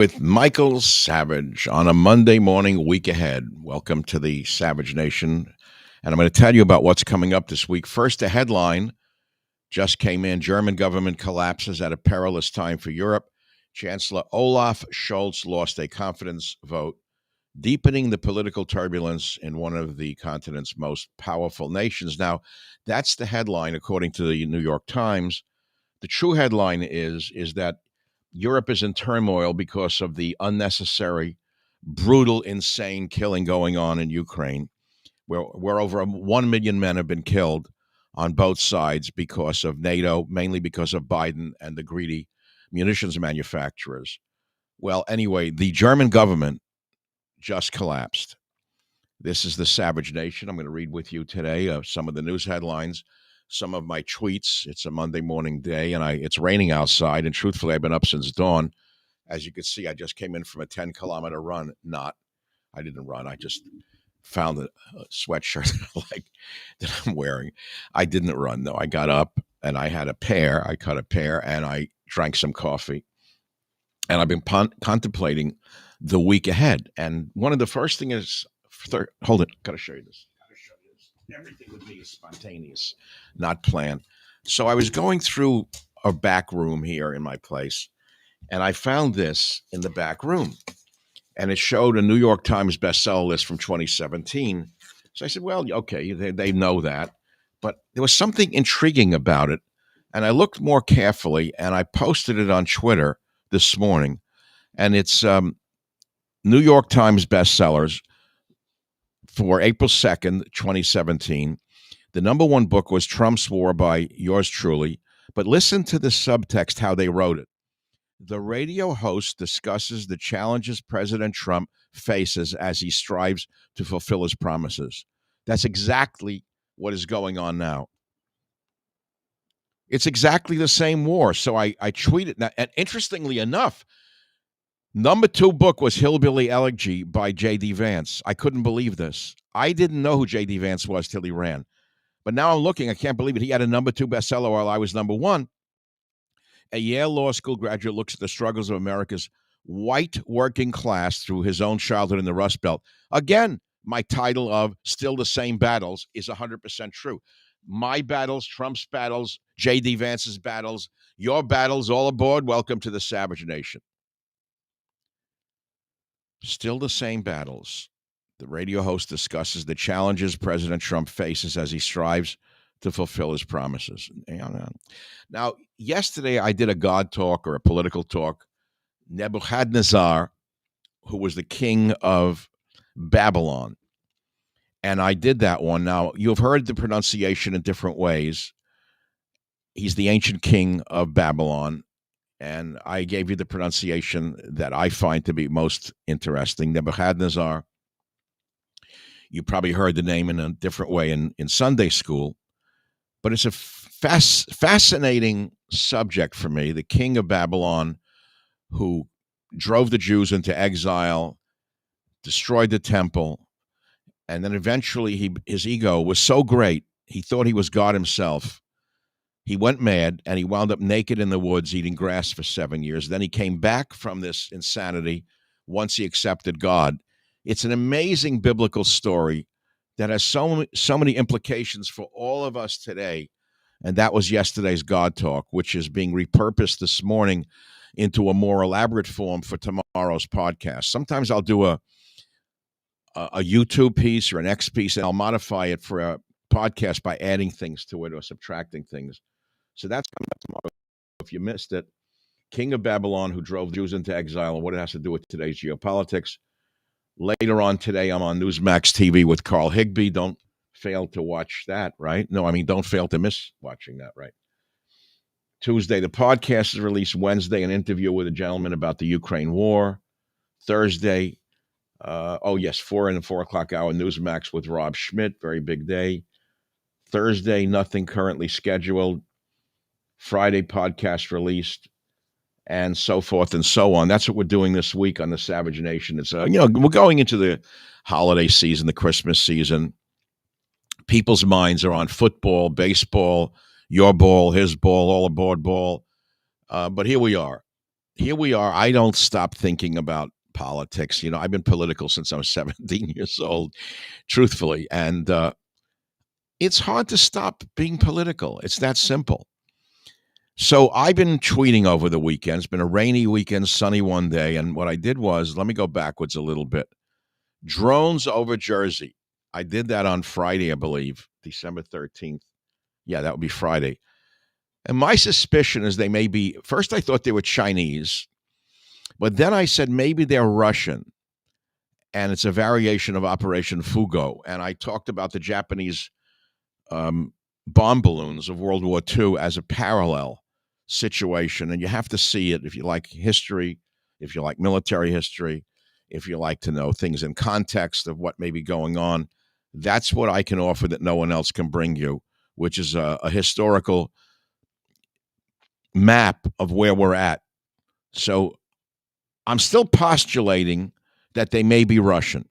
with Michael Savage on a Monday morning, week ahead. Welcome to the Savage Nation. And I'm going to tell you about what's coming up this week. First, a headline just came in. German government collapses at a perilous time for Europe. Chancellor Olaf Scholz lost a confidence vote, deepening the political turbulence in one of the continent's most powerful nations. Now, that's the headline, according to the New York Times. The true headline is that Europe is in turmoil because of the unnecessary, brutal, insane killing going on in Ukraine, where over 1 million men have been killed on both sides because of NATO, mainly because of Biden and the greedy munitions manufacturers. Well, anyway, the German government just collapsed. This is the Savage Nation. I'm going to read with you today some of the news headlines, some of my tweets. It's a Monday morning day, and it's raining outside. And truthfully, I've been up since dawn. As you can see, I just came in from a 10-kilometer run. I didn't run. I just found a sweatshirt that I'm wearing. I didn't run, though. I got up and I had a pear. I cut a pear and I drank some coffee. And I've been contemplating the week ahead. And one of the first things is, hold it, got to show you this. Everything with me is spontaneous, not planned. So I was going through a back room here in my place, and I found this in the back room. And it showed a New York Times bestseller list from 2017. So I said, well, okay, they know that. But there was something intriguing about it. And I looked more carefully, and I posted it on Twitter this morning. And it's New York Times bestsellers for April 2nd, 2017. The number one book was Trump's War by yours truly. But listen to the subtext, how they wrote it. The radio host discusses the challenges President Trump faces as he strives to fulfill his promises. That's exactly what is going on now. It's exactly the same war. So I tweeted that. And interestingly enough, number two book was Hillbilly Elegy by J.D. Vance. I couldn't believe this. I didn't know who J.D. Vance was till he ran. But now I'm looking. I can't believe it. He had a number two bestseller while I was number one. A Yale Law School graduate looks at the struggles of America's white working class through his own childhood in the Rust Belt. Again, my title of Still the Same Battles is 100% true. My battles, Trump's battles, J.D. Vance's battles, your battles, all aboard. Welcome to the Savage Nation. Still the same battles. The radio host discusses the challenges President Trump faces as he strives to fulfill his promises. Now, yesterday I did a God talk or a political talk. Nebuchadnezzar, who was the king of Babylon. And I did that one. Now, you've heard the pronunciation in different ways. He's the ancient king of Babylon. And I gave you the pronunciation that I find to be most interesting. Nebuchadnezzar. You probably heard the name in a different way in Sunday school. But it's a fascinating subject for me. The king of Babylon, who drove the Jews into exile, destroyed the temple, and then eventually his ego was so great, he thought he was God himself. He went mad, and he wound up naked in the woods eating grass for 7 years. Then he came back from this insanity once he accepted God. It's an amazing biblical story that has so many implications for all of us today. And that was yesterday's God Talk, which is being repurposed this morning into a more elaborate form for tomorrow's podcast. Sometimes I'll do a YouTube piece or an X piece, and I'll modify it for a podcast by adding things to it or subtracting things. So that's coming up tomorrow. If you missed it, King of Babylon, who drove Jews into exile, and what it has to do with today's geopolitics. Later on today, I'm on Newsmax TV with Carl Higbee. Don't fail to watch that, right? No, I mean, don't fail to miss watching that, right? Tuesday, the podcast is released. Wednesday, an interview with a gentleman about the Ukraine war. Thursday, 4 and the 4 o'clock hour, Newsmax with Rob Schmidt. Very big day. Thursday, nothing currently scheduled. Friday, podcast released. And so forth and so on. That's what we're doing this week on the Savage Nation. It's we're going into the holiday season, the Christmas season. People's minds are on football, baseball, your ball, his ball, all aboard ball. But here we are. here we are. I don't stop thinking about politics. I've been political since I was 17 years old, truthfully. And it's hard to stop being political. It's that simple. So I've been tweeting over the weekend. It's been a rainy weekend, sunny one day. And what I did was, let me go backwards a little bit. Drones over Jersey. I did that on Friday, I believe, December 13th. Yeah, that would be Friday. And my suspicion is they may be, first I thought they were Chinese, but then I said maybe they're Russian. And it's a variation of Operation Fugo. And I talked about the Japanese um, bomb balloons of World War II as a parallel situation. And you have to see it if you like history, if you like military history, if you like to know things in context of what may be going on. That's what I can offer that no one else can bring you, which is a historical map of where we're at. So I'm still postulating that they may be Russian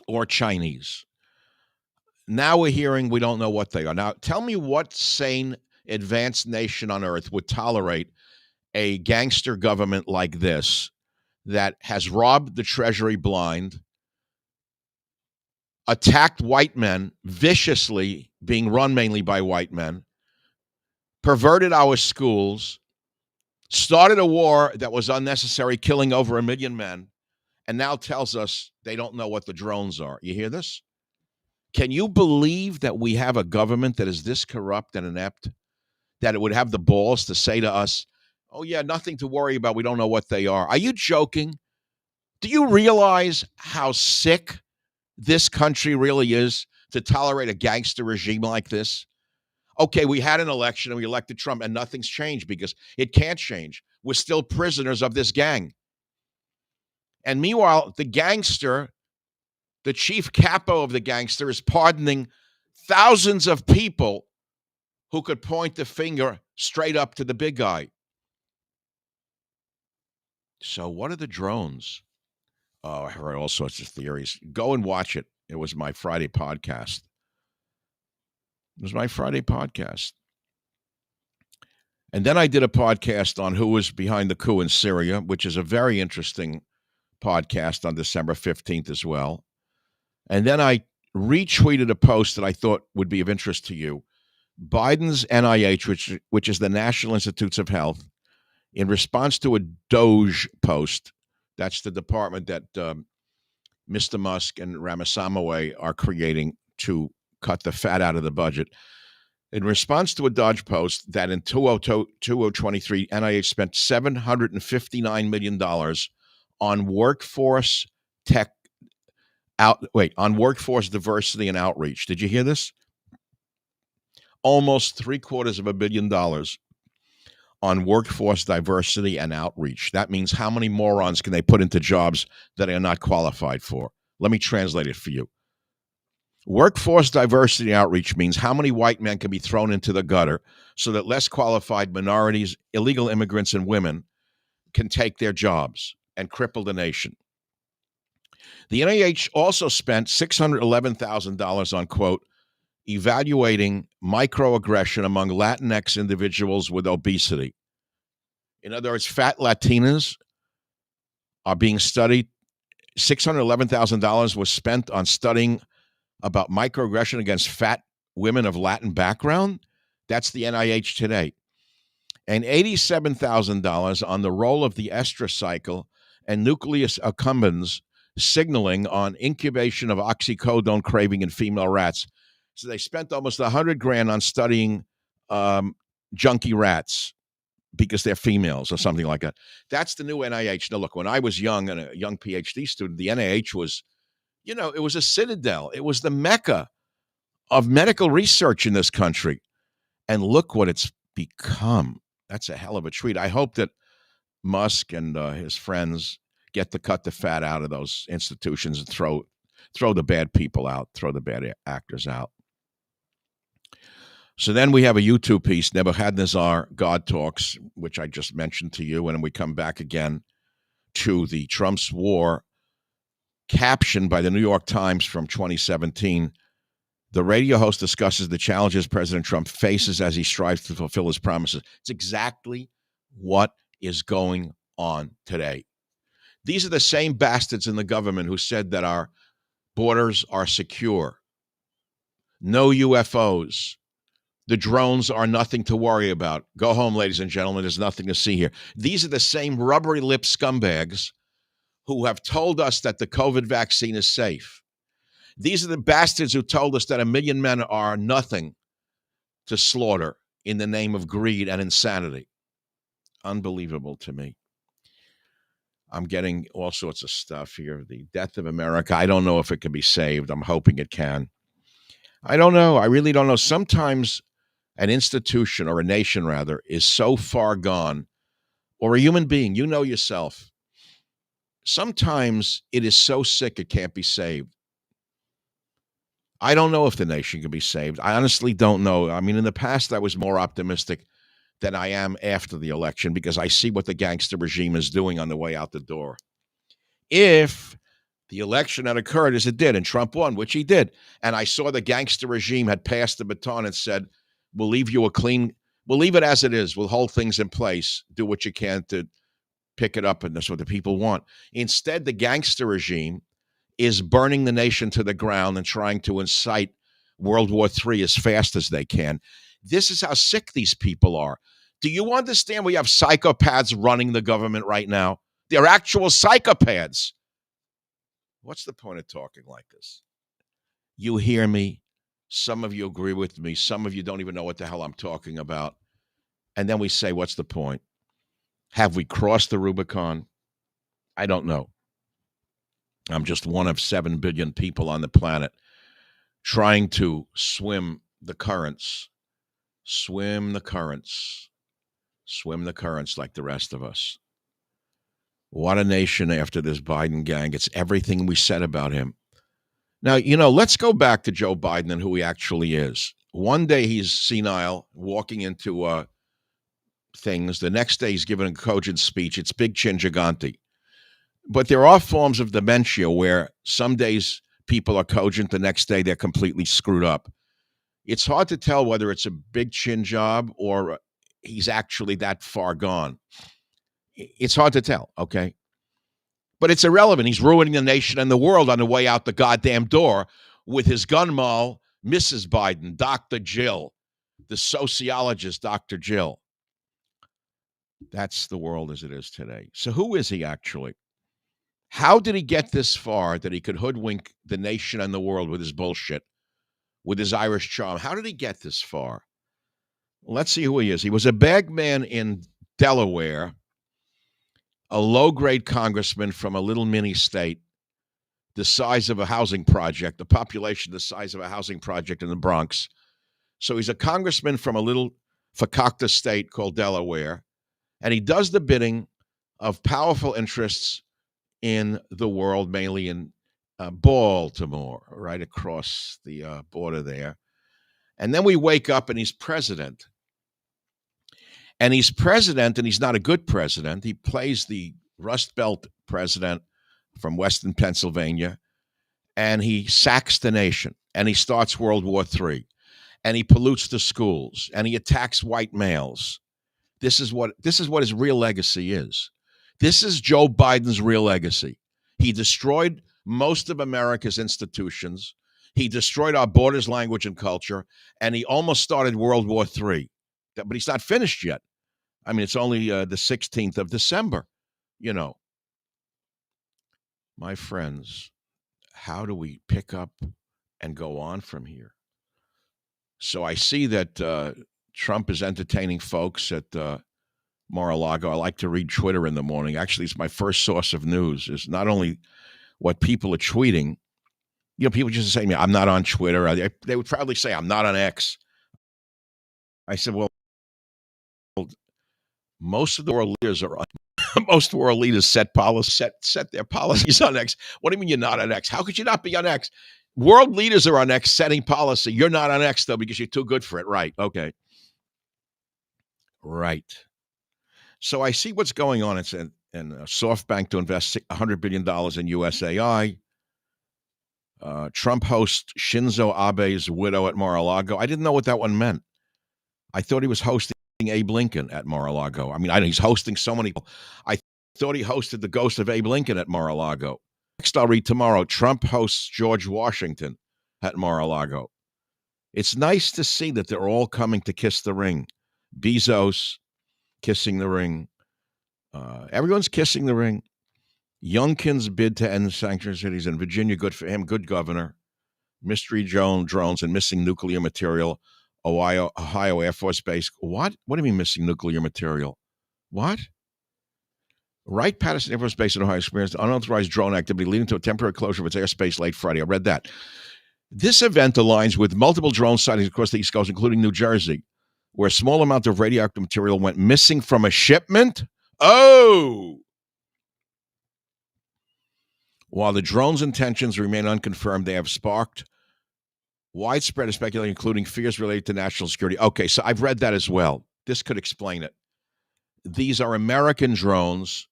or Chinese. Now we're hearing we don't know what they are. Now, tell me what sane, advanced nation on earth would tolerate a gangster government like this that has robbed the treasury blind, attacked white men viciously, being run mainly by white men, perverted our schools, started a war that was unnecessary, killing over 1 million men, and now tells us they don't know what the drones are. You hear this? Can you believe that we have a government that is this corrupt and inept, that it would have the balls to say to us, oh, yeah, nothing to worry about. We don't know what they are. Are you joking? Do you realize how sick this country really is to tolerate a gangster regime like this? Okay, we had an election and we elected Trump and nothing's changed because it can't change. We're still prisoners of this gang. And meanwhile, the gangster, the chief capo of the gangster, is pardoning thousands of people who could point the finger straight up to the big guy. So, what are the drones? Oh, I heard all sorts of theories. Go and watch it. It was my Friday podcast. And then I did a podcast on who was behind the coup in Syria, which is a very interesting podcast on December 15th as well. And then I retweeted a post that I thought would be of interest to you. Biden's NIH, which is the National Institutes of Health, in response to a Doge post, that's the department that Mr. Musk and Ramaswamy are creating to cut the fat out of the budget. In response to a Dodge post that in 2023, NIH spent $759 million on workforce workforce diversity and outreach. Did you hear this? Almost $750 million on workforce diversity and outreach. That means how many morons can they put into jobs that they are not qualified for? Let me translate it for you. Workforce diversity outreach means how many white men can be thrown into the gutter so that less qualified minorities, illegal immigrants, and women can take their jobs and cripple the nation. The NIH also spent $611,000 on, quote, evaluating microaggression among Latinx individuals with obesity. In other words, fat Latinas are being studied. $611,000 was spent on studying about microaggression against fat women of Latin background. That's the NIH today. And $87,000 on the role of the estrous cycle and nucleus accumbens signaling on incubation of oxycodone craving in female rats. So they spent almost $100,000 on studying junkie rats because they're females or something like that. That's the new NIH. Now, look, when I was young and a young PhD student, the NIH was, it was a citadel. It was the mecca of medical research in this country. And look what it's become. That's a hell of a treat. I hope that Musk and his friends get to cut the fat out of those institutions and throw the bad people out, throw the bad actors out. So then we have a YouTube piece, Nebuchadnezzar, God Talks, which I just mentioned to you, and we come back again to the Trump's war, captioned by the New York Times from 2017. The radio host discusses the challenges President Trump faces as he strives to fulfill his promises. It's exactly what is going on today. These are the same bastards in the government who said that our borders are secure, no UFOs, the drones are nothing to worry about. Go home, ladies and gentlemen, there's nothing to see here. These are the same rubbery lip scumbags who have told us that the COVID vaccine is safe. These are the bastards who told us that 1 million men are nothing to slaughter in the name of greed and insanity. Unbelievable to me. I'm getting all sorts of stuff here. The death of America. I don't know if it can be saved. I'm hoping it can. I don't know. I really don't know. Sometimes an institution, or a nation rather, is so far gone, or a human being, you know yourself. Sometimes it is so sick it can't be saved. I don't know if the nation can be saved. I honestly don't know. I mean, in the past, I was more optimistic than I am after the election because I see what the gangster regime is doing on the way out the door. If the election had occurred as it did and Trump won, which he did, and I saw the gangster regime had passed the baton and said, we'll leave it as it is. We'll hold things in place. Do what you can to pick it up, and that's what the people want. Instead, the gangster regime is burning the nation to the ground and trying to incite World War III as fast as they can. This is how sick these people are. Do you understand we have psychopaths running the government right now? They're actual psychopaths. What's the point of talking like this? You hear me. Some of you agree with me. Some of you don't even know what the hell I'm talking about. And then we say, what's the point? Have we crossed the Rubicon? I don't know. I'm just one of 7 billion people on the planet trying to swim the currents like the rest of us. What a nation after this Biden gang. It's everything we said about him. Now, let's go back to Joe Biden and who he actually is. One day he's senile, walking into things. The next day he's giving a cogent speech. It's big chin gigante. But there are forms of dementia where some days people are cogent, the next day they're completely screwed up. It's hard to tell whether it's a big chin job or he's actually that far gone. It's hard to tell, okay? But it's irrelevant. He's ruining the nation and the world on the way out the goddamn door with his gun moll, Mrs. Biden, Dr. Jill, the sociologist, Dr. Jill. That's the world as it is today. So who is he actually? How did he get this far that he could hoodwink the nation and the world with his bullshit, with his Irish charm? How did he get this far? Let's see who he is. He was a bagman in Delaware, a low-grade congressman from a little mini state, the size of a housing project, the population the size of a housing project in the Bronx. So he's a congressman from a little fakakta state called Delaware, and he does the bidding of powerful interests in the world, mainly in Baltimore, right across the border there. And then we wake up and he's president. And he's president, and he's not a good president. He plays the Rust Belt president from Western Pennsylvania, and he sacks the nation, and he starts World War III, and he pollutes the schools, and he attacks white males. This is what his real legacy is. This is Joe Biden's real legacy. He destroyed most of America's institutions. He destroyed our borders, language, and culture, and he almost started World War III. But he's not finished yet. I mean, it's only the 16th of December, My friends, how do we pick up and go on from here? So I see that Trump is entertaining folks at Mar-a-Lago. I like to read Twitter in the morning. Actually, it's my first source of news. Is not only what people are tweeting. People just say to me, I'm not on Twitter. They would probably say, I'm not on X. I said, well, most of the world leaders are on. Most world leaders set their policies on X. What do you mean you're not on X? How could you not be on X? World leaders are on X setting policy. You're not on X, though, because you're too good for it. Right. Okay. Right. So I see what's going on. It's in SoftBank to invest $100 billion in USAI. Trump hosts Shinzo Abe's widow at Mar-a-Lago. I didn't know what that one meant. I thought he was hosting Abe Lincoln at Mar-a-Lago. I mean, I know he's hosting so many people. I thought he hosted the ghost of Abe Lincoln at Mar-a-Lago. Next, I'll read tomorrow, Trump hosts George Washington at Mar-a-Lago. It's nice to see that they're all coming to kiss the ring. Bezos kissing the ring. Everyone's kissing the ring. Youngkin's bid to end sanctuary cities in Virginia, good for him, good governor. Mystery drones and missing nuclear material. Ohio Air Force Base. What? What do you mean missing nuclear material? What? Wright-Patterson Air Force Base in Ohio experienced unauthorized drone activity leading to a temporary closure of its airspace late Friday. I read that. This event aligns with multiple drone sightings across the East Coast, including New Jersey, where a small amount of radioactive material went missing from a shipment. Oh! While the drone's intentions remain unconfirmed, they have sparked widespread speculation, including fears related to national security. Okay, so I've read that as well. This could explain it. These are American drones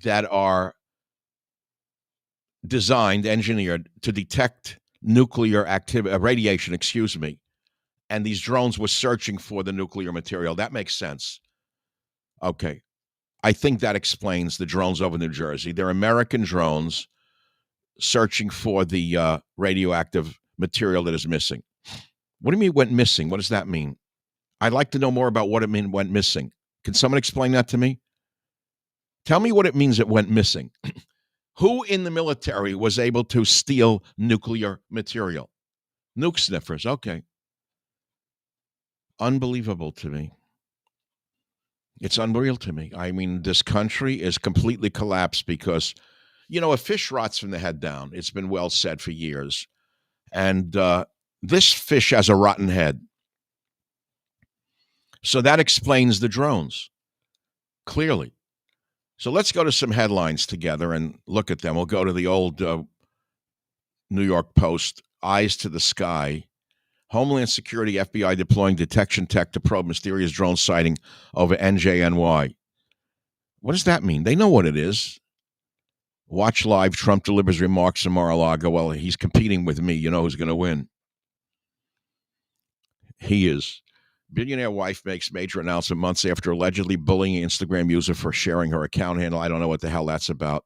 that are designed, engineered to detect nuclear activity, radiation, and these drones were searching for the nuclear material. That makes sense. Okay. I think that explains the drones over New Jersey. They're American drones searching for the radioactive material that is missing. What do you mean went missing? What does that mean? I'd like to know more about what it means went missing. Can someone explain that to me? Tell me what it means it went missing. Who in the military was able to steal nuclear material? Nuke sniffers. Okay. Unbelievable to me. It's unreal to me. I mean, this country is completely collapsed because, a fish rots from the head down. It's been well said for years. And this fish has a rotten head. So that explains the drones, clearly. So let's go to some headlines together and look at them. We'll go to the old New York Post, eyes to the sky. Homeland Security, FBI deploying detection tech to probe mysterious drone sighting over NJNY. What does that mean? They know what it is. Watch live, Trump delivers remarks in Mar-a-Lago. Well, he's competing with me. You know who's going to win. He is. Billionaire wife makes major announcement months after allegedly bullying an Instagram user for sharing her account handle. I don't know what the hell that's about.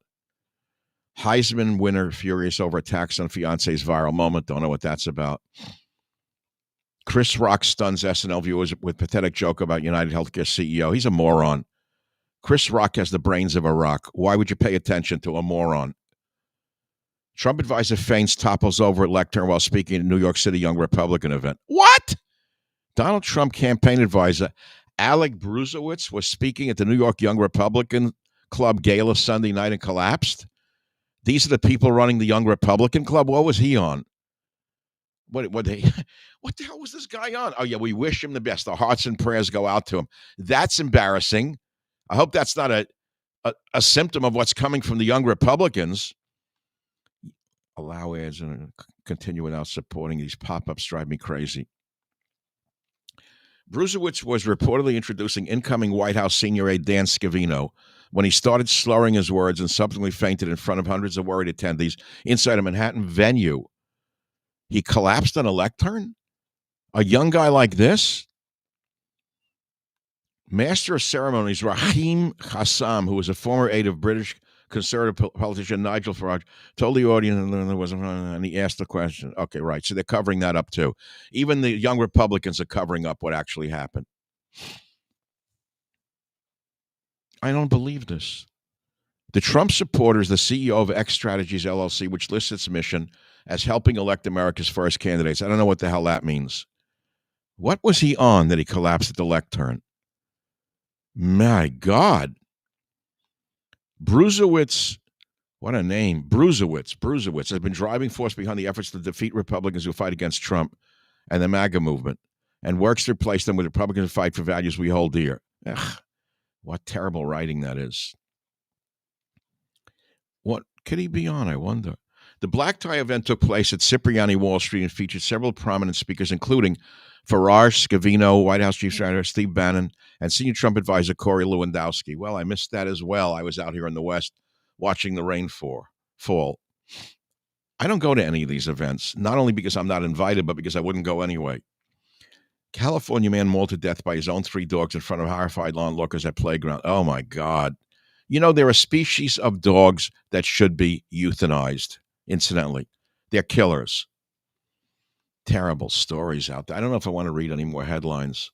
Heisman winner furious over attacks on fiance's viral moment. Don't know what that's about. Chris Rock stuns SNL viewers with pathetic joke about United Healthcare CEO. He's a moron. Chris Rock has the brains of a rock. Why would you pay attention to a moron? Trump advisor feigns topples over at lectern while speaking at a New York City Young Republican event. What? Donald Trump campaign advisor Alec Bruzowitz was speaking at the New York Young Republican Club gala Sunday night and collapsed. These are the people running the Young Republican Club. What was he on? What the hell was this guy on? Oh, yeah, we wish him the best. Our hearts and prayers go out to him. That's embarrassing. I hope that's not a symptom of what's coming from the Young Republicans. Allow ads and continue without supporting these pop-ups drive me crazy. Bruzowitz was reportedly introducing incoming White House senior aide Dan Scavino when he started slurring his words and subsequently fainted in front of hundreds of worried attendees inside a Manhattan venue. He collapsed on a lectern? A young guy like this? Master of Ceremonies Rahim Hassam, who was a former aide of British conservative politician Nigel Farage, told the audience there wasn't, and he asked the question. Okay, right. So they're covering that up too. Even the Young Republicans are covering up what actually happened. I don't believe this. The Trump supporters, the CEO of X Strategies LLC, which lists its mission as helping elect America's first candidates. I don't know what the hell that means. What was he on that he collapsed at the lectern? My God. Bruzowitz, what a name. Bruzowitz has been driving force behind the efforts to defeat Republicans who fight against Trump and the MAGA movement and works to replace them with Republicans who fight for values we hold dear. Ugh, what terrible writing that is. What could he be on, I wonder? The black tie event took place at Cipriani Wall Street and featured several prominent speakers, including Farage, Scavino, White House Chief Strategist Steve Bannon, and senior Trump advisor Corey Lewandowski. Well, I missed that as well. I was out here in the West watching the rain fall. I don't go to any of these events, not only because I'm not invited, but because I wouldn't go anyway. California man mauled to death by his own three dogs in front of horrified onlookers at playground. Oh my God. You know, there are species of dogs that should be euthanized, incidentally. They're killers. Terrible stories out there. I don't know if I want to read any more headlines.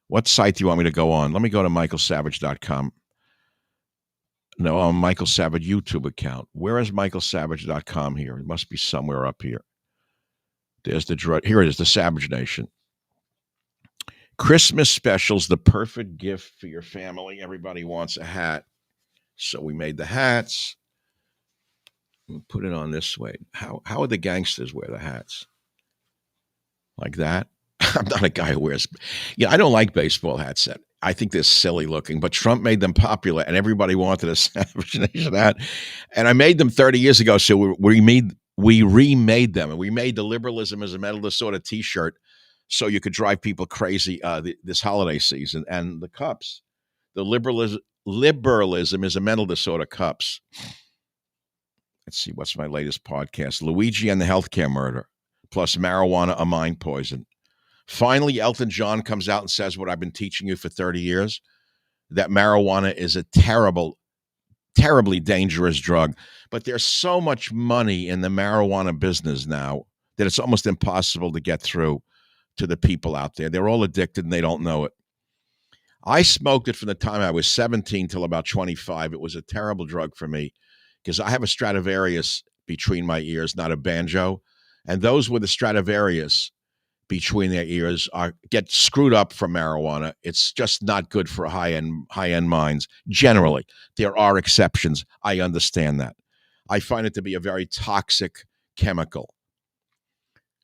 What site do you want me to go on? Let me go to michaelsavage.com. No, on Michael Savage YouTube account. Where is michaelsavage.com here? It must be somewhere up here. There's the drug. Here it is, the Savage Nation. Christmas specials, the perfect gift for your family. Everybody wants a hat. So we made the hats. We'll put it on this way. How would the gangsters wear the hats? Like that? I'm not a guy who wears. Yeah, I don't like baseball hats. I think they're silly looking, but Trump made them popular, and everybody wanted a Savage Nation hat. And I made them 30 years ago, so we remade them, and we made the liberalism as a metal disorder T-shirt, so you could drive people crazy this holiday season. And the cups, the liberalism is a mental disorder cups. Let's see, what's my latest podcast? Luigi and the healthcare murder, plus marijuana, a mind poison. Finally, Elton John comes out and says what I've been teaching you for 30 years, that marijuana is a terribly dangerous drug. But there's so much money in the marijuana business now that it's almost impossible to get through to the people out there. They're all addicted and they don't know it. I smoked it from the time I was 17 till about 25. It was a terrible drug for me because I have a Stradivarius between my ears, not a banjo. And those with the Stradivarius between their ears get screwed up from marijuana. It's just not good for high-end minds. Generally, there are exceptions. I understand that. I find it to be a very toxic chemical.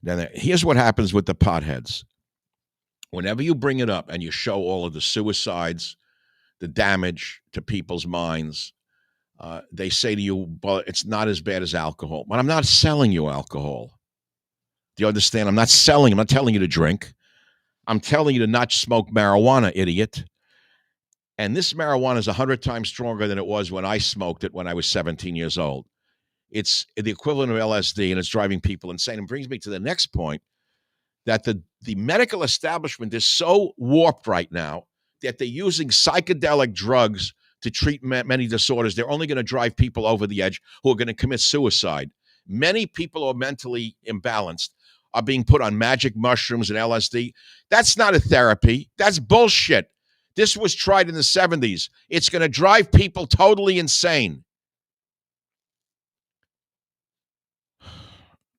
Now, here's what happens with the potheads. Whenever you bring it up and you show all of the suicides, the damage to people's minds, they say to you, well, it's not as bad as alcohol. But I'm not selling you alcohol. Do you understand? I'm not telling you to drink. I'm telling you to not smoke marijuana, idiot. And this marijuana is 100 times stronger than it was when I smoked it when I was 17 years old. It's the equivalent of LSD, and it's driving people insane. And brings me to the next point, that the medical establishment is so warped right now that they're using psychedelic drugs to treat many disorders. They're only going to drive people over the edge who are going to commit suicide. Many people who are mentally imbalanced are being put on magic mushrooms and LSD. That's not a therapy. That's bullshit. This was tried in the 70s. It's going to drive people totally insane.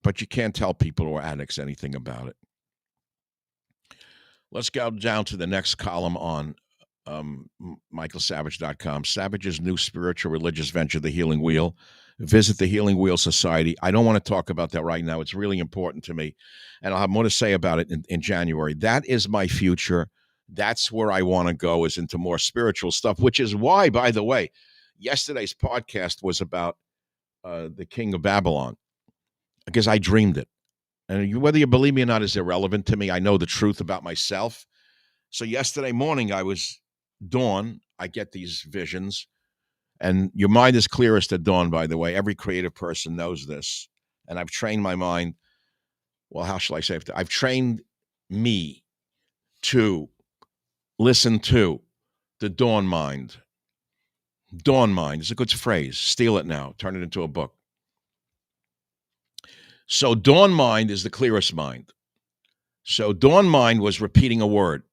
But you can't tell people who are addicts anything about it. Let's go down to the next column on michaelsavage.com. Savage's new spiritual religious venture, The Healing Wheel. Visit the Healing Wheel Society. I don't want to talk about that right now. It's really important to me, and I'll have more to say about it in January. That is my future. That's where I want to go, is into more spiritual stuff, which is why, by the way, yesterday's podcast was about the king of Babylon, because I dreamed it. And whether you believe me or not is irrelevant to me. I know the truth about myself. So yesterday morning, dawn, I get these visions. And your mind is clearest at dawn, by the way. Every creative person knows this. And I've trained my mind. Well, how shall I say it? I've trained me to listen to the dawn mind. Dawn mind is a good phrase. Steal it now. Turn it into a book. So dawn mind is the clearest mind. So dawn mind was repeating a word.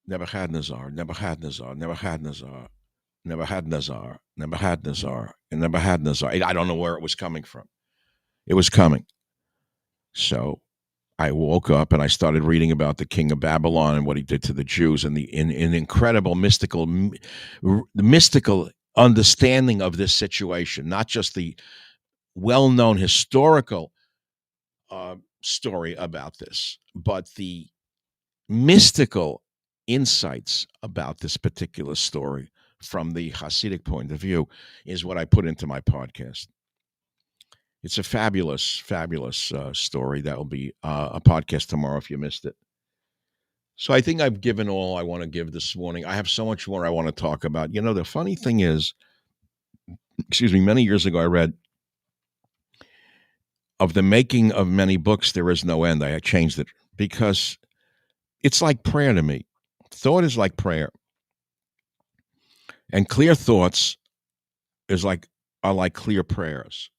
Nebuchadnezzar, Nebuchadnezzar, Nebuchadnezzar, Nebuchadnezzar, Nebuchadnezzar, and Nebuchadnezzar. I don't know where it was coming from. It was coming. So I woke up and I started reading about the king of Babylon and what he did to the Jews, and the incredible mystical understanding of this situation, not just the well-known historical story about this, but the mystical insights about this particular story from the Hasidic point of view is what I put into my podcast. It's a fabulous, fabulous story. That will be a podcast tomorrow if you missed it. So I think I've given all I want to give this morning. I have so much more I want to talk about. You know, the funny thing is, many years ago I read, of the making of many books, there is no end. I changed it because It's like prayer to me. Thought is like prayer, and clear thoughts is like are like clear prayers.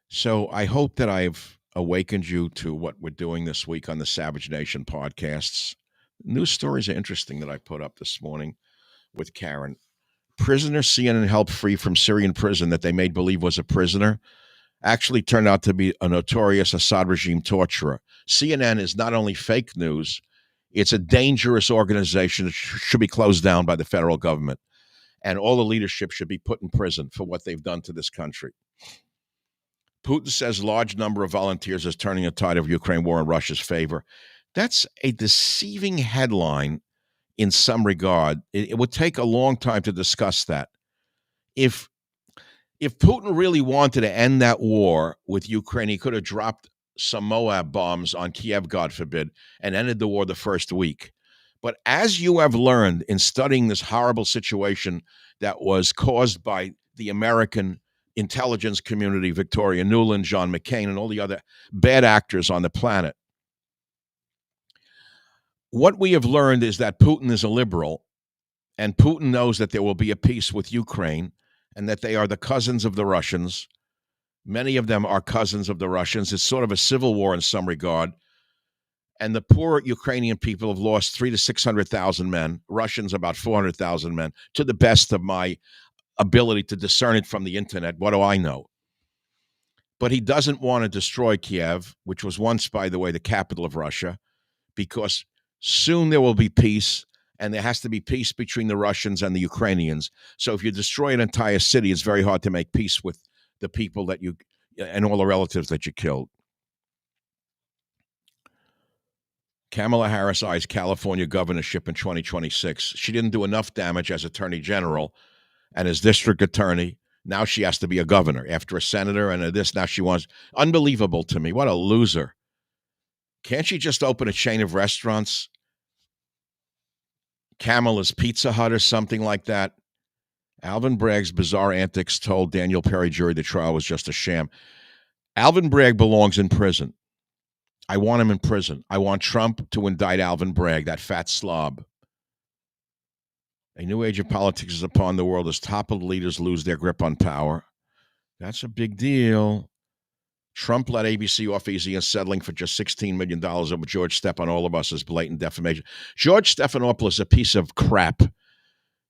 So I hope that I've awakened you to what we're doing this week on the Savage Nation podcasts. News stories are interesting that I put up this morning with Karen. Prisoner CNN helped free from Syrian prison that they made believe was a prisoner actually turned out to be a notorious Assad regime torturer. CNN is not only fake news, it's a dangerous organization that should be closed down by the federal government. And all the leadership should be put in prison for what they've done to this country. Putin says large number of volunteers is turning the tide of Ukraine war in Russia's favor. That's a deceiving headline in some regard. It would take a long time to discuss that. If Putin really wanted to end that war with Ukraine, he could have dropped some Moab bombs on Kiev, God forbid, and ended the war the first week. But as you have learned in studying this horrible situation that was caused by the American intelligence community, Victoria Nuland, John McCain, and all the other bad actors on the planet, what we have learned is that Putin is a liberal, and Putin knows that there will be a peace with Ukraine and that they are the cousins of the Russians. Many of them are cousins of the Russians. It's sort of a civil war in some regard. And the poor Ukrainian people have lost 300,000 to 600,000 men, Russians about 400,000 men, to the best of my ability to discern it from the internet. What do I know? But he doesn't want to destroy Kiev, which was once, by the way, the capital of Russia, because soon there will be peace, and there has to be peace between the Russians and the Ukrainians. So if you destroy an entire city, it's very hard to make peace with the people that you and all the relatives that you killed. Kamala Harris eyes California governorship in 2026. She didn't do enough damage as attorney general and as district attorney. Now she has to be a governor after a senator and this. Now she wants, unbelievable to me. What a loser. Can't she just open a chain of restaurants? Kamala's Pizza Hut or something like that. Alvin Bragg's bizarre antics told Daniel Perry jury the trial was just a sham. Alvin Bragg belongs in prison. I want him in prison. I want Trump to indict Alvin Bragg, that fat slob. A new age of politics is upon the world as toppled leaders lose their grip on power. That's a big deal. Trump let ABC off easy in settling for just $16 million over George Stephanopoulos' blatant defamation. George Stephanopoulos is a piece of crap.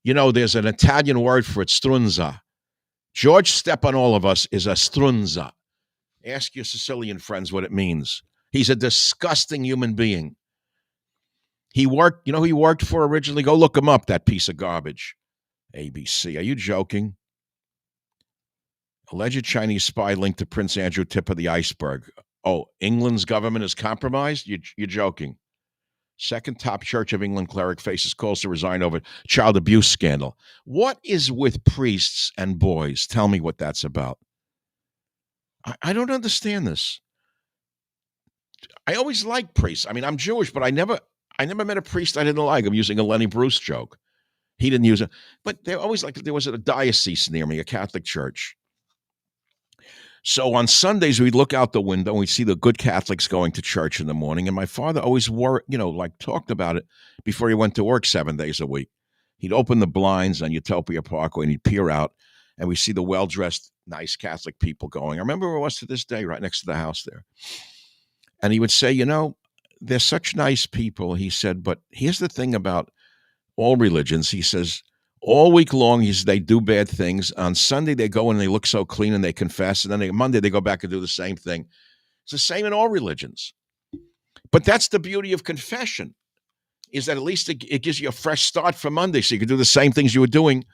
You know, there's an Italian word for it, strunza. George Stephanopoulos is a strunza. Ask your Sicilian friends what it means. He's a disgusting human being. He worked, you know who he worked for originally? Go look him up, that piece of garbage. ABC. Are you joking? Alleged Chinese spy linked to Prince Andrew, tip of the iceberg. Oh, England's government is compromised? You're joking. Second top Church of England cleric faces calls to resign over child abuse scandal. What is with priests and boys? Tell me what that's about. I don't understand this. I always liked priests. I mean, I'm Jewish, but I never met a priest I didn't like. I'm using a Lenny Bruce joke. He didn't use it. But they're always like, there was a diocese near me, a Catholic church. So on Sundays, we'd look out the window and we'd see the good Catholics going to church in the morning. And my father always talked about it before he went to work 7 days a week. He'd open the blinds on Utopia Parkway and he'd peer out and we see the well-dressed, nice Catholic people going. I remember where it was to this day, right next to the house there. And he would say, they're such nice people. He said, but here's the thing about all religions. He says, all week long, they do bad things. On Sunday, they go and they look so clean and they confess. And then Monday, they go back and do the same thing. It's the same in all religions. But that's the beauty of confession, is that at least it gives you a fresh start for Monday. So you can do the same things you were doing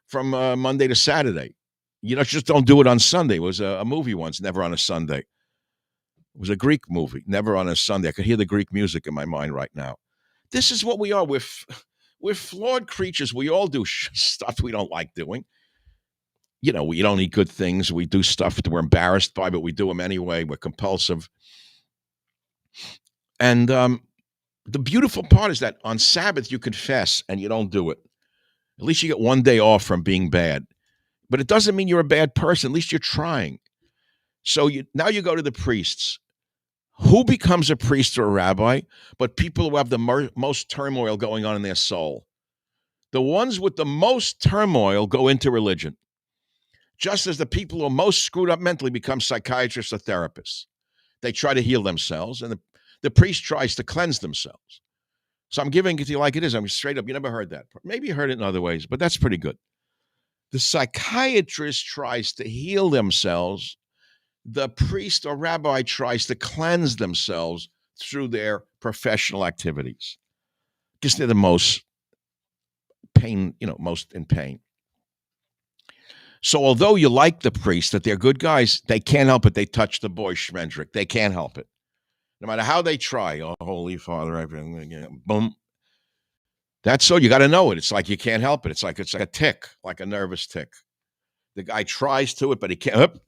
from Monday to Saturday. Just don't do it on Sunday. It was a movie once, never on a Sunday. It was a Greek movie, never on a Sunday. I could hear the Greek music in my mind right now. This is what we are. We're flawed creatures. We all do stuff we don't like doing. We don't eat good things. We do stuff that we're embarrassed by, but we do them anyway. We're compulsive. And the beautiful part is that on Sabbath, you confess and you don't do it. At least you get one day off from being bad. But it doesn't mean you're a bad person. At least you're trying. So now you go to the priests Who becomes a priest or a rabbi? But people who have the most turmoil going on in their soul. The ones with the most turmoil go into religion, just as the people who are most screwed up mentally become psychiatrists or therapists. They try to heal themselves, and the priest tries to cleanse themselves. So I'm giving it to you like it is. I'm straight up. You never heard that. Maybe you heard it in other ways, but that's pretty good. The psychiatrist tries to heal themselves. The priest or rabbi tries to cleanse themselves through their professional activities because they're the most most in pain. So although you like the priests, that they're good guys, they can't help it. They touch the boy Schmendrick. They can't help it. No matter how they try. Oh, Holy Father, boom. That's so you got to know it. It's like you can't help it. It's like a tick, like a nervous tick. The guy tries to it, but he can't.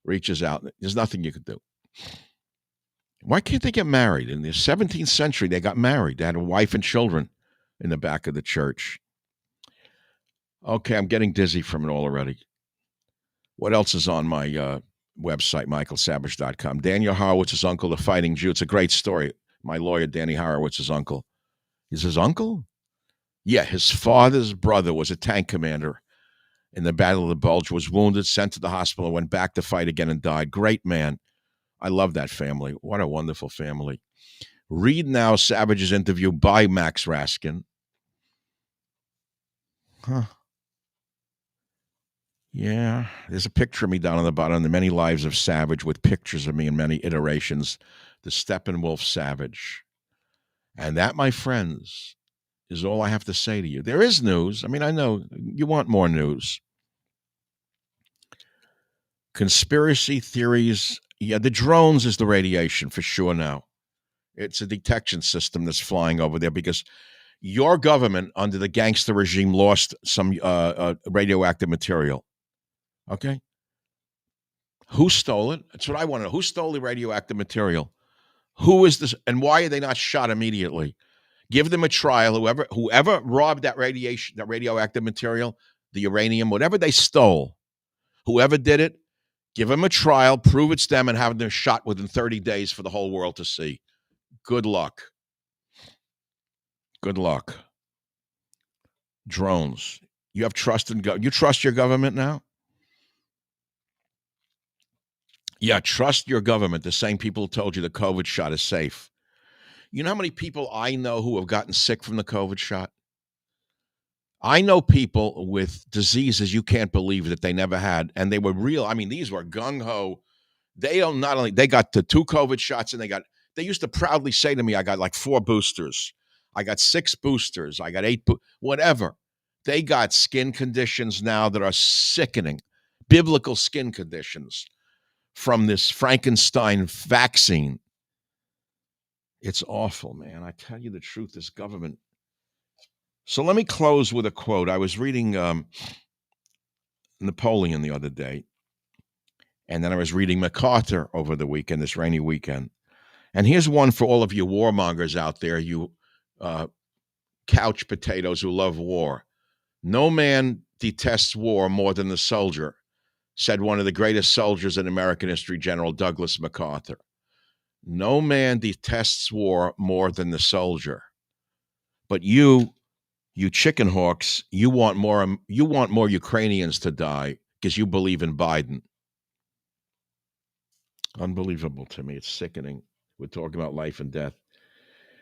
Reaches out. There's nothing you could do. Why can't they get married? In the 17th century, they got married. They had a wife and children in the back of the church. Okay, I'm getting dizzy from it all already. What else is on my website, michaelsavage.com? Daniel Horowitz's uncle, the fighting Jew. It's a great story. My lawyer, Danny Horowitz's uncle. He's his uncle? Yeah, his father's brother was a tank commander in the Battle of the Bulge, was wounded, sent to the hospital, went back to fight again and died. Great man. I love that family. What a wonderful family. Read now Savage's interview by Max Raskin. Huh. Yeah, there's a picture of me down on the bottom, the many lives of Savage with pictures of me in many iterations. The Steppenwolf Savage. And that, my friends, is all I have to say to you. There is news. I mean, I know you want more news. Conspiracy theories. Yeah, the drones is the radiation for sure now. It's a detection system that's flying over there because your government under the gangster regime lost some radioactive material. Okay? Who stole it? That's what I want to know. Who stole the radioactive material? Who is this? And why are they not shot immediately? Give them a trial. Whoever robbed that radioactive material, the uranium, whatever they stole, whoever did it, give them a trial, prove it's them, and have them shot within 30 days for the whole world to see. Good luck. Good luck. Drones. You have trust in you trust your government now? Yeah, trust your government. The same people who told you the COVID shot is safe. You know how many people I know who have gotten sick from the COVID shot? I know people with diseases you can't believe that they never had, and they were real. I mean, these were gung ho. They don't not only they got the 2 COVID shots, and they used to proudly say to me, I got like 4 boosters. I got 6 boosters. I got 8, whatever. They got skin conditions now that are sickening, biblical skin conditions from this Frankenstein vaccine. It's awful, man. I tell you the truth, this government. So let me close with a quote. I was reading Napoleon the other day, and then I was reading MacArthur over the weekend, this rainy weekend. And here's one for all of you warmongers out there, you couch potatoes who love war. No man detests war more than the soldier, said one of the greatest soldiers in American history, General Douglas MacArthur. No man detests war more than the soldier. But you chicken hawks, you want more Ukrainians to die because you believe in Biden. Unbelievable to me. It's sickening. We're talking about life and death.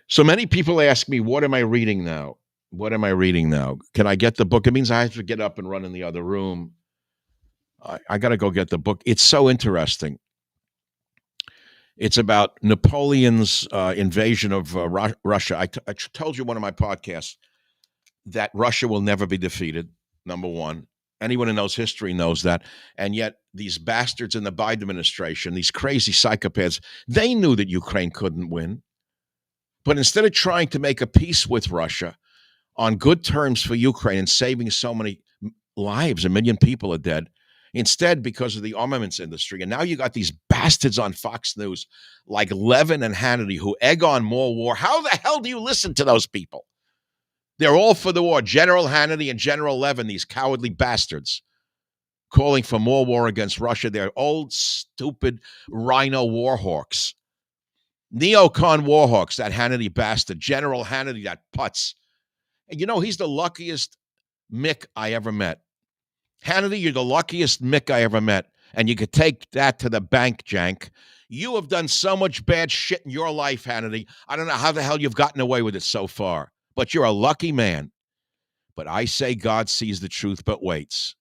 So many people ask me, what am I reading now? What am I reading now? Can I get the book? It means I have to get up and run in the other room. I got to go get the book. It's so interesting. It's about Napoleon's invasion of Russia. I told you one of my podcasts that Russia will never be defeated, number one. Anyone who knows history knows that. And yet these bastards in the Biden administration, these crazy psychopaths, they knew that Ukraine couldn't win. But instead of trying to make a peace with Russia on good terms for Ukraine and saving so many lives, 1 million people are dead, instead, because of the armaments industry, and now you got these bastards on Fox News like Levin and Hannity who egg on more war. How the hell do you listen to those people? They're all for the war. General Hannity and General Levin, these cowardly bastards, calling for more war against Russia. They're old, stupid rhino war hawks. Neocon warhawks, that Hannity bastard, General Hannity, that putz. And he's the luckiest Mick I ever met. Hannity, you're the luckiest Mick I ever met. And you could take that to the bank, Jank. You have done so much bad shit in your life, Hannity. I don't know how the hell you've gotten away with it so far, but you're a lucky man. But I say God sees the truth but waits.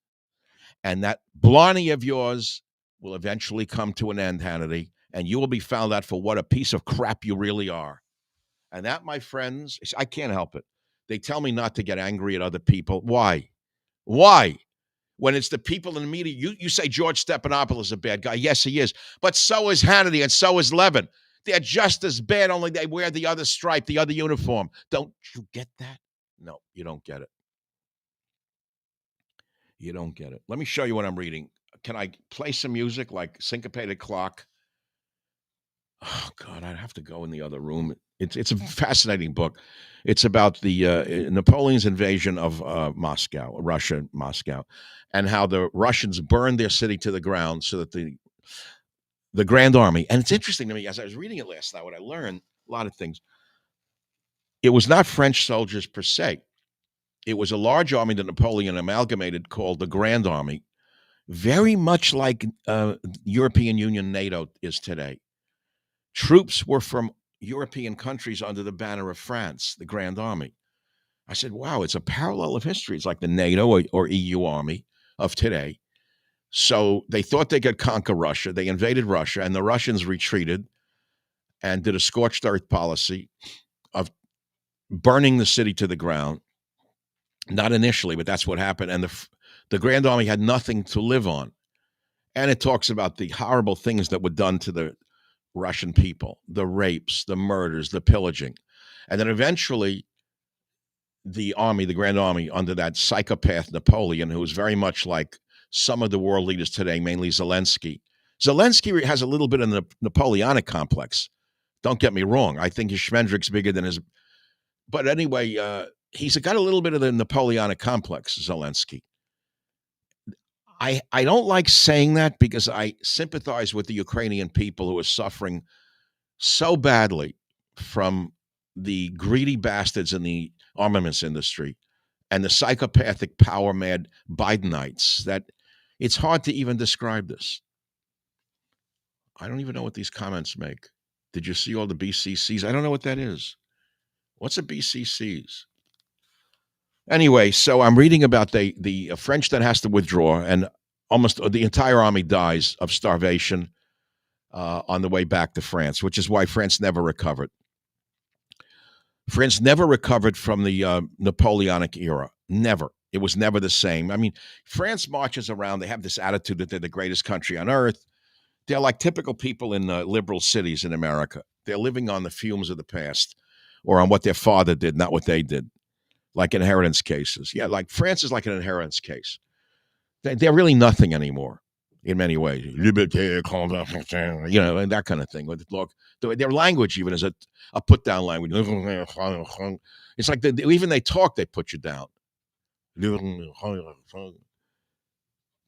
And that blarney of yours will eventually come to an end, Hannity, and you will be found out for what a piece of crap you really are. And that, my friends, I can't help it. They tell me not to get angry at other people. Why? Why? When it's the people in the media, you say George Stephanopoulos is a bad guy. Yes, he is. But so is Hannity and so is Levin. They're just as bad, only they wear the other stripe, the other uniform. Don't you get that? No, you don't get it. You don't get it. Let me show you what I'm reading. Can I play some music like Syncopated Clock? Oh, God, I'd have to go in the other room. It's a fascinating book. It's about the Napoleon's invasion of Moscow, Russia, Moscow, and how the Russians burned their city to the ground so that the Grand Army. And it's interesting to me, as I was reading it last night, what I learned, a lot of things. It was not French soldiers per se. It was a large army that Napoleon amalgamated called the Grand Army, very much like European Union NATO is today. Troops were from European countries under the banner of France, the Grand Army. I said, wow, it's a parallel of history. It's like the NATO or EU army of today. So they thought they could conquer Russia. They invaded Russia, and the Russians retreated and did a scorched earth policy of burning the city to the ground. Not initially, but that's what happened. And the Grand Army had nothing to live on. And it talks about the horrible things that were done to the Russian people, the rapes, the murders, the pillaging. And then eventually the army, the Grand Army, under that psychopath Napoleon, who was very much like some of the world leaders today, mainly Zelensky. Zelensky has a little bit of the Napoleonic complex. Don't get me wrong. I think his Schmendrick's bigger than his. But anyway, he's got a little bit of the Napoleonic complex, Zelensky. I don't like saying that because I sympathize with the Ukrainian people who are suffering so badly from the greedy bastards in the armaments industry and the psychopathic power mad Bidenites that it's hard to even describe this. I don't even know what these comments make. Did you see all the BCCs? I don't know what that is. What's a BCCs? Anyway, so I'm reading about the French that has to withdraw, and almost the entire army dies of starvation on the way back to France, which is why France never recovered. France never recovered from the Napoleonic era. Never. It was never the same. I mean, France marches around. They have this attitude that they're the greatest country on earth. They're like typical people in liberal cities in America. They're living on the fumes of the past or on what their father did, not what they did, like inheritance cases. Yeah, like France is like an inheritance case. They're really nothing anymore in many ways. Liberté, and that kind of thing. Look, their language even is a put-down language. It's like even they talk, they put you down.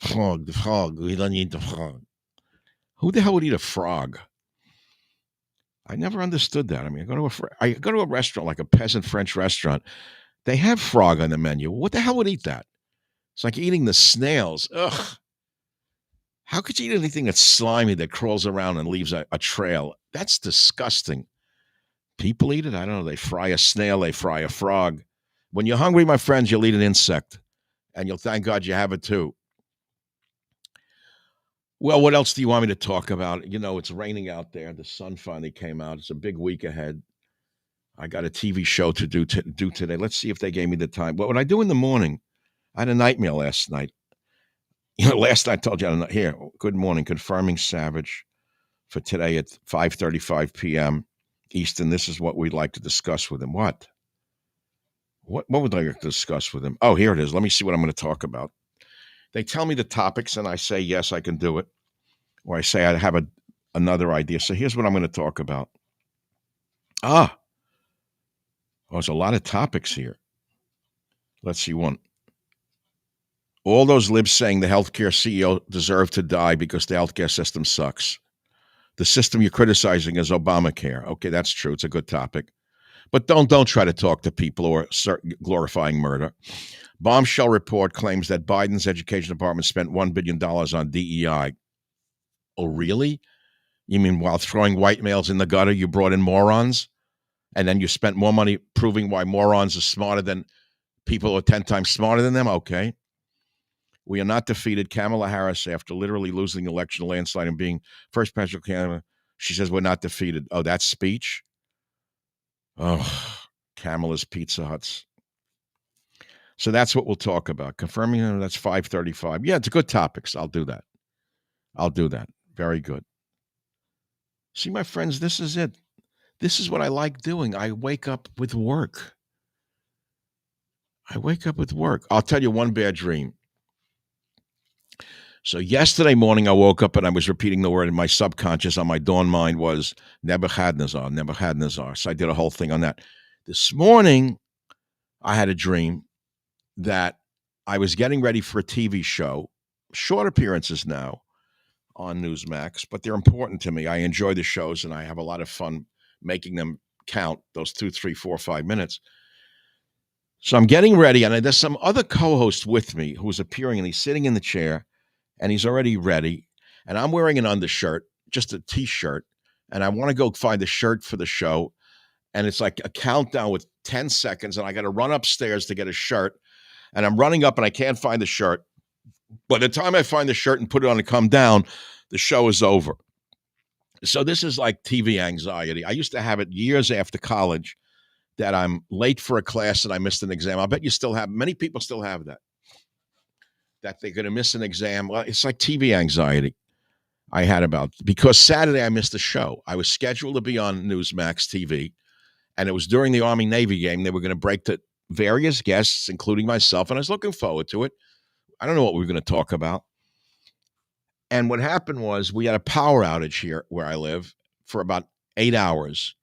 Frog, we don't eat the frog. Who the hell would eat a frog? I never understood that. I mean, I go to a restaurant, like a peasant French restaurant. They have frog on the menu. What the hell would eat that? It's like eating the snails. Ugh. How could you eat anything that's slimy that crawls around and leaves a trail? That's disgusting. People eat it. I don't know. They fry a snail. They fry a frog. When you're hungry, my friends, you'll eat an insect. And you'll thank God you have it too. Well, what else do you want me to talk about? It's raining out there. The sun finally came out. It's a big week ahead. I got a TV show to do today. Let's see if they gave me the time. What would I do in the morning? I had a nightmare last night. Last night I told you, here, good morning, confirming Savage for today at 5:35 p.m. Eastern. This is what we'd like to discuss with him. What would I like to discuss with him? Oh, here it is. Let me see what I'm going to talk about. They tell me the topics, and I say, yes, I can do it. Or I say, I have another idea. So here's what I'm going to talk about. There's a lot of topics here. Let's see one. All those libs saying the healthcare CEO deserved to die because the healthcare system sucks. The system you're criticizing is Obamacare. Okay, that's true. It's a good topic. But don't try to talk to people who are glorifying murder. Bombshell report claims that Biden's education department spent $1 billion on DEI. Oh, really? You mean while throwing white males in the gutter, you brought in morons? And then you spent more money proving why morons are smarter than people who are 10 times smarter than them? Okay. We are not defeated. Kamala Harris, after literally losing the election landslide and being first presidential candidate, she says we're not defeated. Oh, that speech? Oh, Kamala's Pizza Huts. So that's what we'll talk about. Confirming that's 5:35. Yeah, it's good topics. I'll do that. I'll do that. Very good. See, my friends, this is it. This is what I like doing. I wake up with work. I'll tell you one bad dream. So yesterday morning, I woke up and I was repeating the word in my subconscious on my dawn mind was Nebuchadnezzar, Nebuchadnezzar. So I did a whole thing on that. This morning, I had a dream that I was getting ready for a TV show, short appearances now on Newsmax, but they're important to me. I enjoy the shows and I have a lot of fun making them count, those 2, 3, 4, 5 minutes. So I'm getting ready, and there's some other co-host with me who's appearing, and he's sitting in the chair, and he's already ready, and I'm wearing an undershirt, just a T-shirt, and I want to go find a shirt for the show, and it's like a countdown with 10 seconds, and I got to run upstairs to get a shirt, and I'm running up, and I can't find the shirt. By the time I find the shirt and put it on and come down, the show is over. So this is like TV anxiety. I used to have it years after college, that I'm late for a class and I missed an exam. I bet you still have, many people still have that they're going to miss an exam. Well, it's like TV anxiety I had because Saturday I missed a show. I was scheduled to be on Newsmax TV, and it was during the Army-Navy game. They were going to break to various guests, including myself, and I was looking forward to it. I don't know what we were going to talk about. And what happened was we had a power outage here where I live for about 8 hours.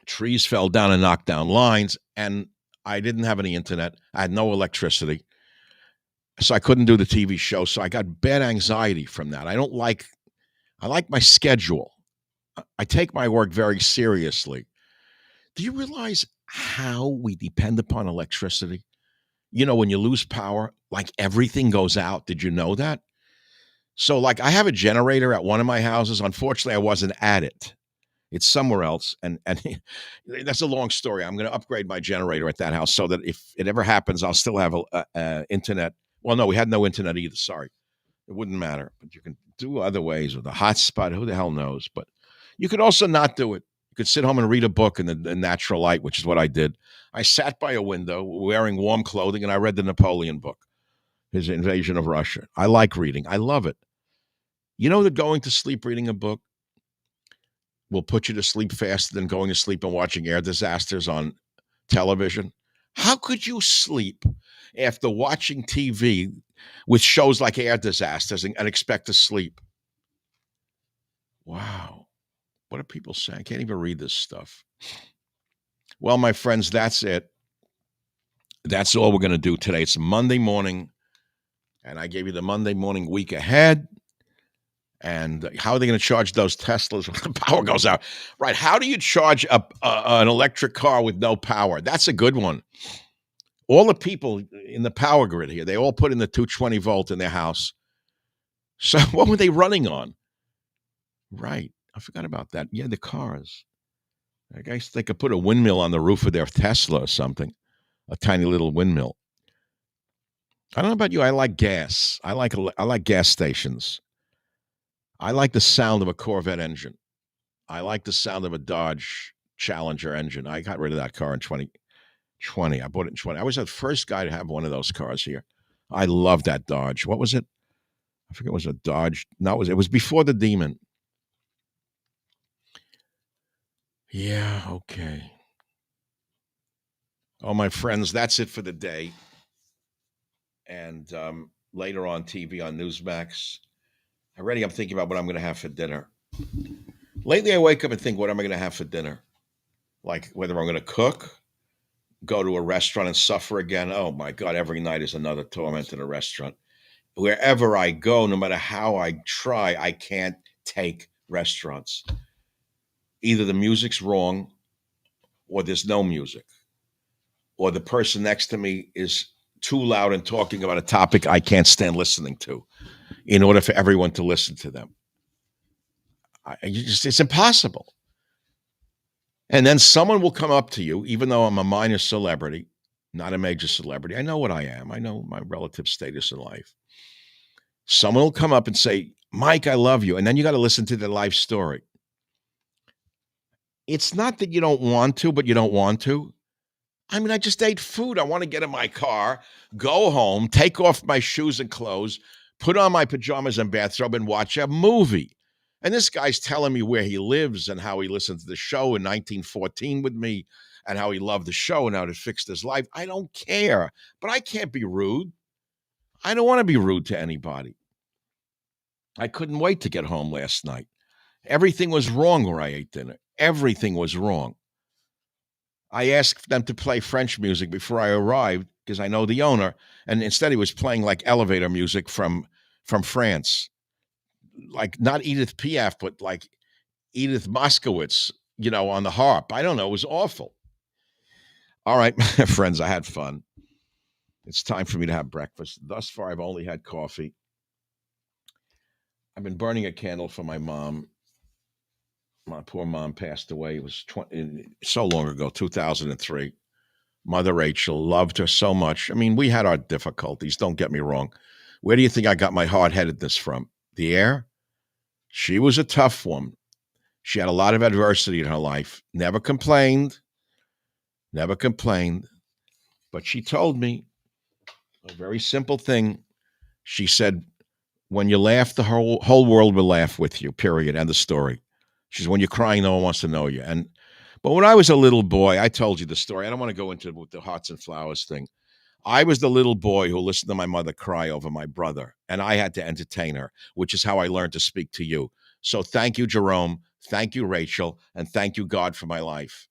Trees fell down and knocked down lines, and I didn't have any internet. I had no electricity, so I couldn't do the TV show. So I got bad anxiety from that. I like my schedule. I take my work very seriously. Do you realize how we depend upon electricity? You know, when you lose power, like everything goes out. Did you know that? So like I have a generator at one of my houses. Unfortunately, I wasn't at it. It's somewhere else, and that's a long story. I'm going to upgrade my generator at that house so that if it ever happens, I'll still have internet. Well, no, we had no internet either. Sorry, it wouldn't matter. But you can do other ways with a hotspot. Who the hell knows? But you could also not do it. You could sit home and read a book in the natural light, which is what I did. I sat by a window wearing warm clothing, and I read the Napoleon book, his invasion of Russia. I like reading. I love it. You know that going to sleep reading a book will put you to sleep faster than going to sleep and watching air disasters on television? How could you sleep after watching TV with shows like air disasters and expect to sleep? Wow. What are people saying? I can't even read this stuff. Well, my friends, that's it. That's all we're going to do today. It's Monday morning, and I gave you the Monday morning week ahead. And how are they going to charge those Teslas when the power goes out? Right. How do you charge an electric car with no power? That's a good one. All the people in the power grid here, they all put in the 220 volt in their house. So what were they running on? Right. I forgot about that. Yeah, the cars. I guess they could put a windmill on the roof of their Tesla or something, a tiny little windmill. I don't know about you. I like gas. I like gas stations. I like the sound of a Corvette engine. I like the sound of a Dodge Challenger engine. I got rid of that car in 2020. I bought it in 20. I was the first guy to have one of those cars here. I love that Dodge. What was it? I forget. It was a Dodge. No, it was before the Demon. Yeah, okay. Oh, my friends, that's it for the day. And later on TV on Newsmax, I'm thinking about what I'm going to have for dinner. Lately, I wake up and think, what am I going to have for dinner? Like whether I'm going to cook, go to a restaurant and suffer again. Oh my God, every night is another torment in a restaurant. Wherever I go, no matter how I try, I can't take restaurants. Either the music's wrong or there's no music, or the person next to me is too loud and talking about a topic I can't stand listening to in order for everyone to listen to them. It's impossible. And then someone will come up to you, even though I'm a minor celebrity, not a major celebrity. I know what I am. I know my relative status in life. Someone will come up and say, Mike, I love you. And then you got to listen to their life story. It's not that you don't want to, but you don't want to. I mean, I just ate food. I want to get in my car, go home, take off my shoes and clothes, put on my pajamas and bathrobe, and watch a movie. And this guy's telling me where he lives and how he listened to the show in 1914 with me and how he loved the show and how it fixed his life. I don't care, but I can't be rude. I don't want to be rude to anybody. I couldn't wait to get home last night. Everything was wrong where I ate dinner. Everything was wrong. I asked them to play French music before I arrived because I know the owner, and instead he was playing like elevator music from France, like not Edith Piaf, but like Edith Moskowitz, on the harp. I don't know. It was awful. All right, friends, I had fun. It's time for me to have breakfast. Thus far, I've only had coffee. I've been burning a candle for my mom. My poor mom passed away. It was so long ago, 2003. Mother Rachel, loved her so much. I mean, we had our difficulties, don't get me wrong. Where do you think I got my hard-headedness from? The air? She was a tough woman. She had a lot of adversity in her life. Never complained. Never complained. But she told me a very simple thing. She said, when you laugh, the whole world will laugh with you, period. End of story. She said, when you're crying, no one wants to know you. But when I was a little boy, I told you the story. I don't want to go into the hearts and flowers thing. I was the little boy who listened to my mother cry over my brother, and I had to entertain her, which is how I learned to speak to you. So thank you, Jerome. Thank you, Rachel. And thank you, God, for my life.